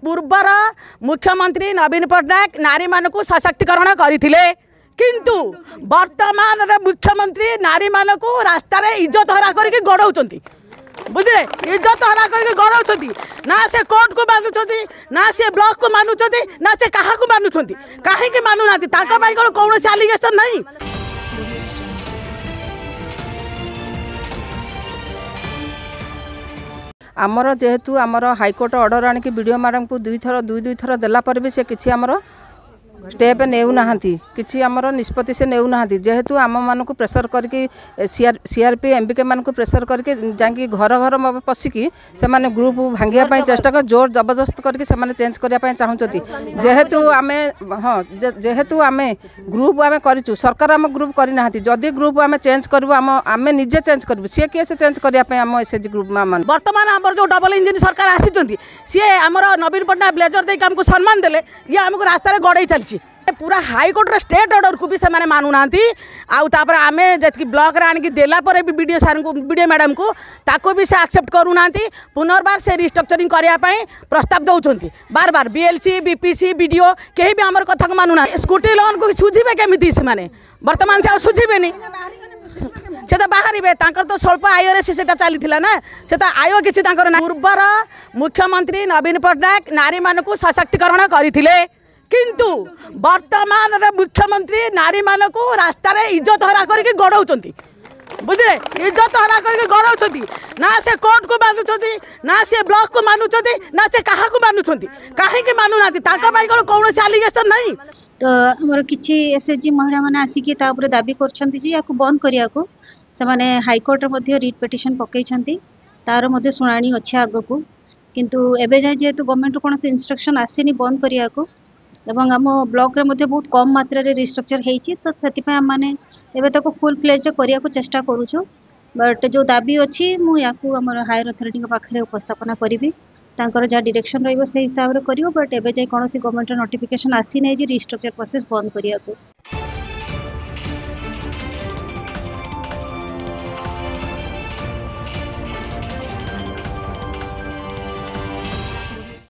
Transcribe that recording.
पूर्वर मुख्यमंत्री नवीन पट्टनायक नारी मानक सशक्तिकरण करथिले किंतु वर्तमान मुख्यमंत्री नारी मानक रास्ता इज्जत हरा करके गड़ौंती बुझे इज्जत हरा करके गड़ौंती ना से कोर्ट को मानुंट ना से ब्लॉक को मानुंट ना से क्या मानुंट कहीं मानुना कौन आलिगेशन नहीं। आमर जेहेतु आमर हाईकोर्ट ऑर्डर आणिक वीडियो मैडम को दुई थर देला पर भी से किसी आमर स्टेप नेउना किसी आमर निष्पत्ति से नेउना जेहेतु आम मान प्रेसर करके सीआरपी एमबीके मान प्रेसर करके जाकि घर घर पशिकी से माने ग्रुप भांगिया चेष्टा कर जोर जबरदस्त करके से माने चेंज करने चाहते जेहेतु आमे हाँ जेहेतु आमे ग्रुप आमे करिचु सरकार आम ग्रुप करना जदि ग्रुप आमे चेंज करूँ आम निजे चेंज करूँ सी किए से चेंज करने आम एसएचजी ग्रुप मान वर्तमान आम जो डबल इंजिन सरकार आसी सी आमर नवीन पट्टनायक ब्लेजर देके आमको सम्मान देले ये आमको रास्तार गड़े चलती पूरा हाईकोर्ट स्टेट ऑर्डर को भी से मानुना आउे आम जी ब्लॉक आणिक देला भी वीडियो सार को वीडियो मैडम को ताको भी से एक्सेप्ट करूना पुनर्बार से रिस्ट्रक्चरिंग करने प्रस्ताव दौरान बार बार बीएलसी बीपीसी वीडियो कहीं भी आमर कथा को मानुना स्कूटी लोन को सुझे केमी से बर्तमान से सुझे से तो बाहर तो स्वल्प आय से चली ना से तो आय किसी पूर्वर मुख्यमंत्री नवीन पट्टनायक नारी मानक सशक्तिकरण करथिले किंतु वर्तमान मुख्यमंत्री नारी मानक रास्ता इज्जत हरा करके गड़ौंती बुझे इज्जत हरा करके गड़ौंती ना से कोर्ट को मानुंट ना से ब्लॉक को मानुंट ना से क्या मानुंट कहीं मानुना कौन आलिगेशन नहीं। तो आमर किसी एसएचजी महिला मैंने आसिक दाबी कर बंद करने को से हाईकोर्ट रिट पिटिशन पकई तार शुणाणी अच्छे आग को किंतु एवं जाए जेहेतु गवर्नमेंट कौन से इंस्ट्रक्शन आसनी बंद करने को एवं आम ब्लॉक रे बहुत कम मात्रा रे रिस्ट्रक्चर होती तो से आम मैंने एवं फुल फ्लेज करने को चेष्टा करुचु बट जो दाबी अच्छी मुझे आमर हायर अथॉरिटी पाखे उपस्थापना करी जहाँ डायरेक्शन रही हिसाब से कर बट एवं जाए कौन गवर्नमेंट नोटिफिकेशन आसी नहीं रिस्ट्रक्चर प्रोसेस बंद करने को।